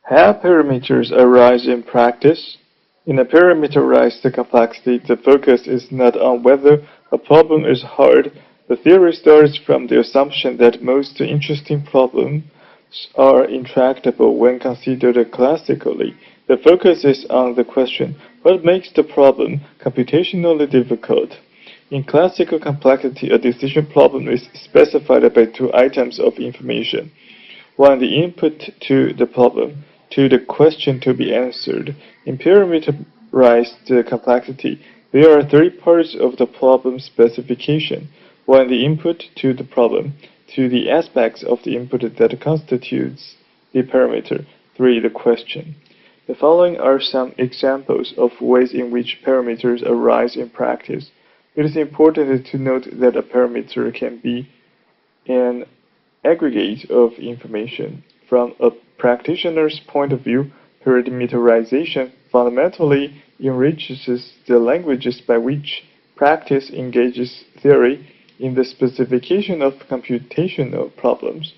How parameters arise in practice? In a parameterized complexity, the focus is not on whether a problem is hard. The theory starts from the assumption that most interesting problems are intractable when considered classically. The focus is on the question, what makes the problem computationally difficult? In classical complexity, a decision problem is specified by two items of information. One, the input to the problem, two, the question to be answered. In parameterized complexity, there are three parts of the problem specification. One, the input to the problem, two, the aspects of the input that constitutes the parameter, three, the question. The following are some examples of ways in which parameters arise in practice. It is important to note that a parameter can be an aggregate of information. From a practitioner's point of view, parameterization fundamentally enriches the languages by which practice engages theory in the specification of computational problems.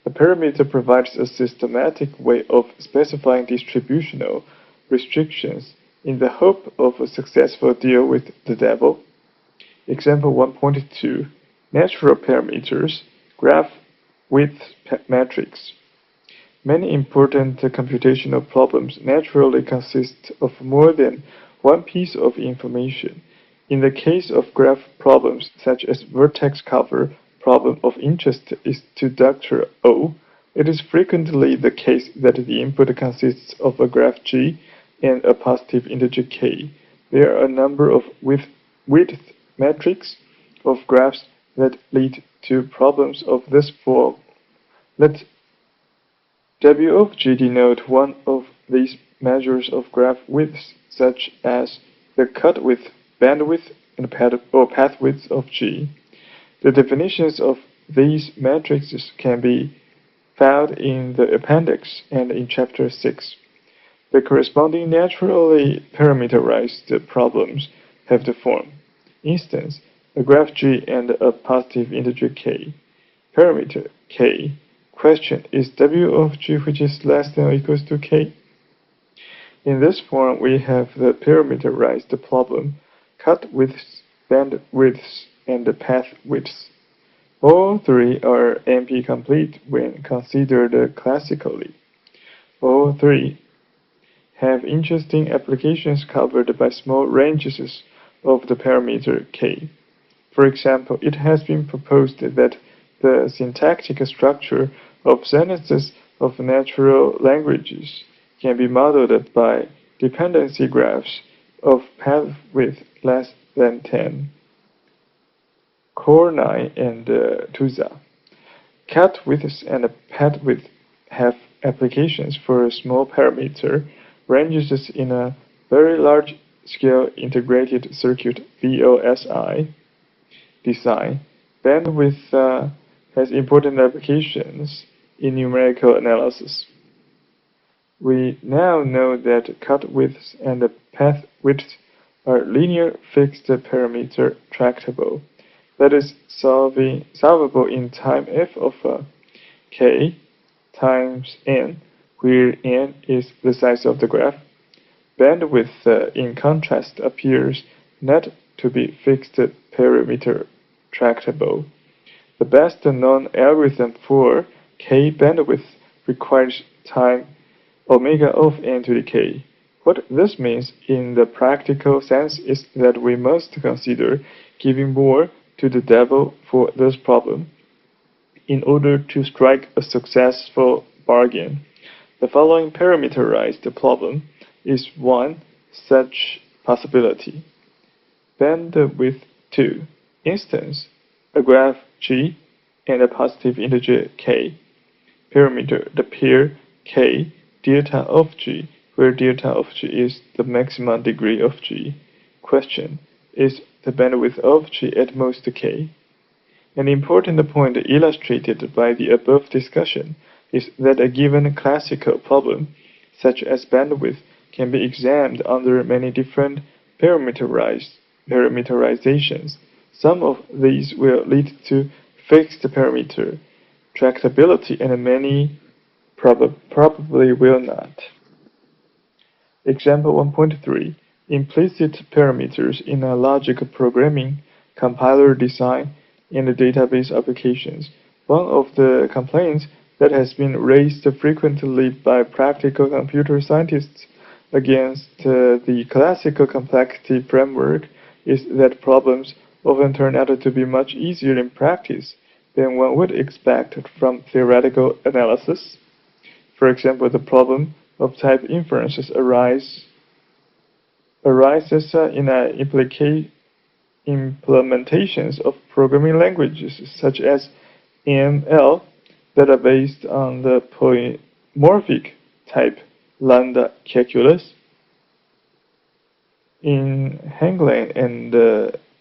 A parameter provides a systematic way of specifying distributional restrictions in the hope of a successful deal with the devil. Example 1.2 Natural parameters, graph width matrix. Many important computational problems naturally consist of more than one piece of information. In the case of graph problems such as vertex cover problem of interest is to Dr. O, it is frequently the case that the input consists of a graph G and a positive integer K. There are a number of width metrics of graphs that lead to problems of this form. Let W of G denote one of these measures of graph widths, such as the cut width, bandwidth, and path width of G. The definitions of these matrices can be found in the appendix and in Chapter 6. The corresponding naturally parameterized problems have the form. Instance, a graph G and a positive integer K. Parameter K. Question, is W of G which is less than or equals to K? In this form, we have the parameterized problem, cut widths, band widths, and the path widths. All three are NP-complete when considered classically. All three have interesting applications covered by small ranges of the parameter K. For example, it has been proposed that the syntactic structure of sentences of natural languages can be modeled by dependency graphs of path width less than 10. Kornai and Tuza. Cut widths and path width have applications for small parameter ranges in a very large scale integrated circuit VLSI design. Bandwidth has important applications in numerical analysis. We now know that cut widths and path widths are linear fixed parameter tractable. That is solvable in time f of k times n, where n is the size of the graph. Bandwidth, in contrast, appears not to be fixed parameter tractable. The best known algorithm for k bandwidth requires time omega of n to the k. What this means in the practical sense is that we must consider giving more to the devil for this problem in order to strike a successful bargain. The following parameterized problem is one such possibility. Bandwidth 2. Instance, a graph G and a positive integer K. Parameter, the pair K, delta of G, where delta of G is the maximum degree of G. Question, is the bandwidth of G at most K? An important point illustrated by the above discussion is that a given classical problem, such as bandwidth, can be examined under many different parameterizations. Some of these will lead to fixed parameter tractability, and many probably will not. Example 1.3. Implicit parameters in a logical programming, compiler design, and database applications. One of the complaints that has been raised frequently by practical computer scientists against the classical complexity framework is that problems often turn out to be much easier in practice than one would expect from theoretical analysis. For example, the problem of type inferences arises in implementations of programming languages such as ML that are based on the polymorphic type lambda calculus. In Henglen and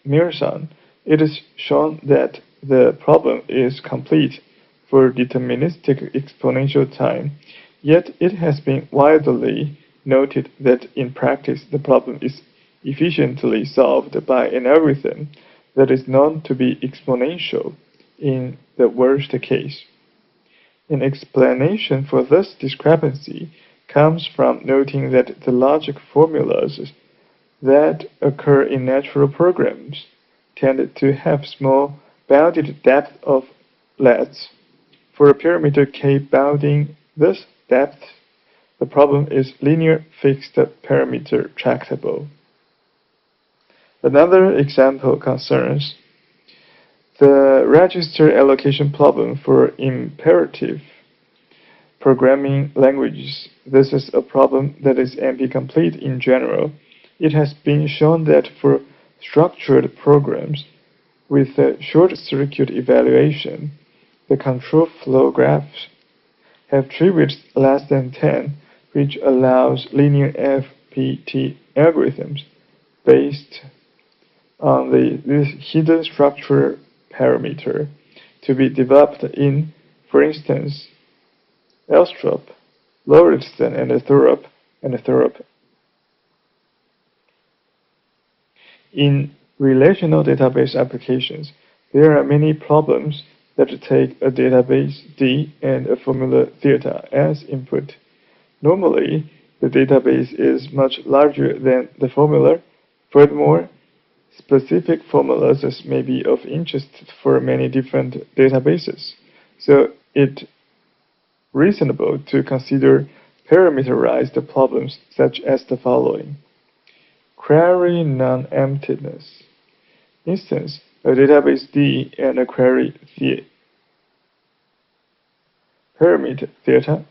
Mearson, it is shown that the problem is complete for deterministic exponential time, yet it has been widely noted that in practice the problem is efficiently solved by an algorithm that is known to be exponential in the worst case. An explanation for this discrepancy comes from noting that the logic formulas that occur in natural programs tend to have small bounded depth of lets. For a parameter k bounding this depth, the problem is linear fixed parameter tractable. Another example concerns the register allocation problem for imperative programming languages. This is a problem that is NP-complete in general. It has been shown that for structured programs with a short-circuit evaluation, the control flow graphs have tree widths less than 10, which allows linear FPT algorithms based on this hidden structure parameter to be developed in, for instance, Elstrup, Lauritsen, and Thorup, In relational database applications, there are many problems that take a database D and a formula theta as input. Normally, the database is much larger than the formula. Furthermore, specific formulas may be of interest for many different databases, so it's reasonable to consider parameterized problems such as the following. Query non-emptiness. Instance, a database D and a query parameter theta.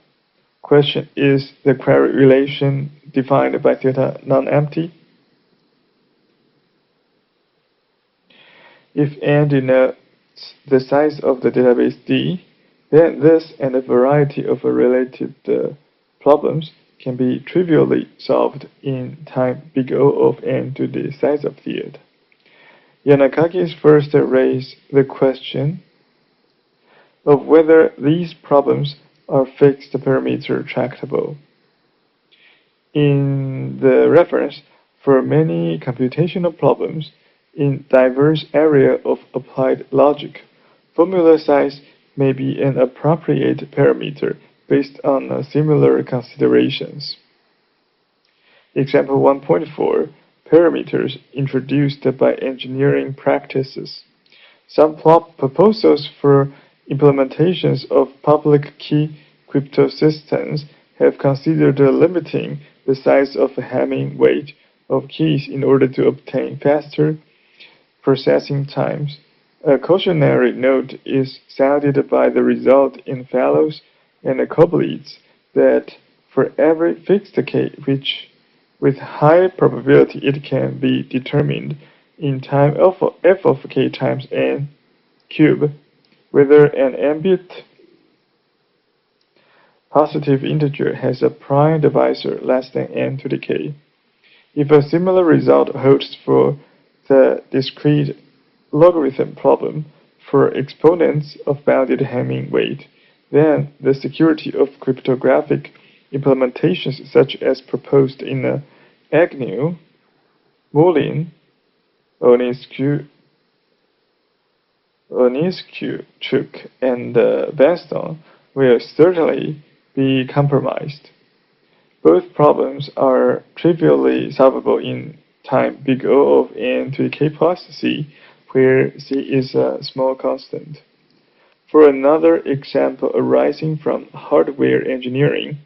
Question, is the query relation defined by theta non-empty? If n denotes the size of the database D, then this and a variety of related problems can be trivially solved in time big O of n to the size of theta. Yanagakis first raised the question of whether these problems are fixed parameter tractable. In the reference, for many computational problems in diverse areas of applied logic, formula size may be an appropriate parameter based on similar considerations. Example 1.4, parameters introduced by engineering practices. Some proposals for implementations of public key crypto systems have considered limiting the size of Hamming weight of keys in order to obtain faster processing times. A cautionary note is sounded by the result in Fallows and Koblitz that for every fixed k which with high probability it can be determined in time f of k times n cube whether an ambient positive integer has a prime divisor less than n to the k. If a similar result holds for the discrete logarithm problem for exponents of bounded Hamming weight, then the security of cryptographic implementations such as proposed in Agnew, Moulin, Oniszczyk, and Vanstone will certainly be compromised. Both problems are trivially solvable in time big O of n to the k plus c, where c is a small constant. For another example arising from hardware engineering,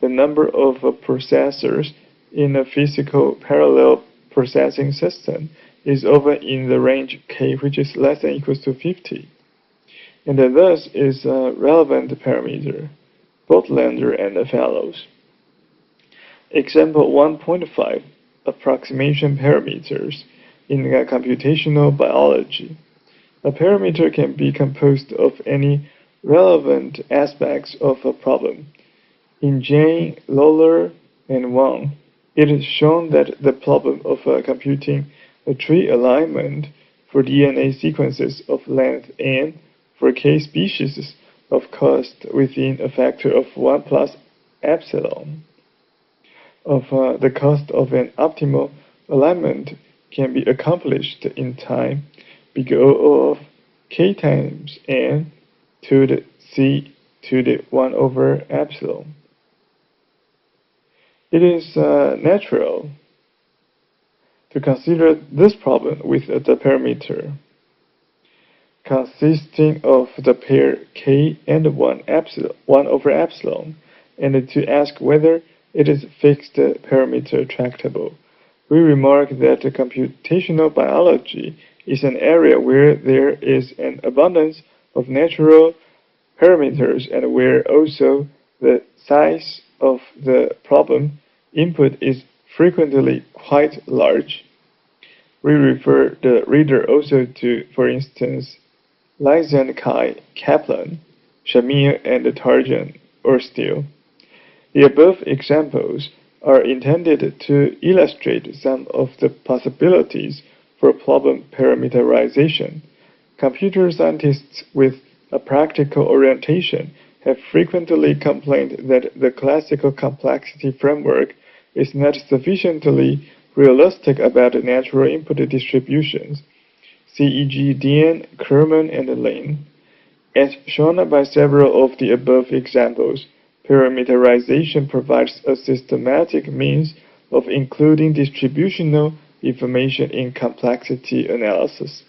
the number of processors in a physical parallel processing system is often in the range k, which is less than or equals to 50, and thus is a relevant parameter, both lambda and fellows. Example 1.5, approximation parameters in computational biology. A parameter can be composed of any relevant aspects of a problem. In Jane, Lawler, and Wang, it is shown that the problem of computing a tree alignment for DNA sequences of length n for k species of cost within a factor of 1 plus epsilon of the cost of an optimal alignment can be accomplished in time big O of k times n to the c to the 1 over epsilon. It is natural to consider this problem with the parameter consisting of the pair k and 1 over epsilon, and to ask whether it is fixed parameter tractable. We remark that computational biology is an area where there is an abundance of natural parameters and where also the size of the problem input is frequently quite large. We refer the reader also to, for instance, Lysenko, Kaplan, Shamir, and Tarjan or Steele. The above examples are intended to illustrate some of the possibilities for problem parameterization. Computer scientists with a practical orientation have frequently complained that the classical complexity framework is not sufficiently realistic about natural input distributions. C.E.G. Dean, Kerman, and Lin. As shown by several of the above examples, parameterization provides a systematic means of including distributional information in complexity analysis.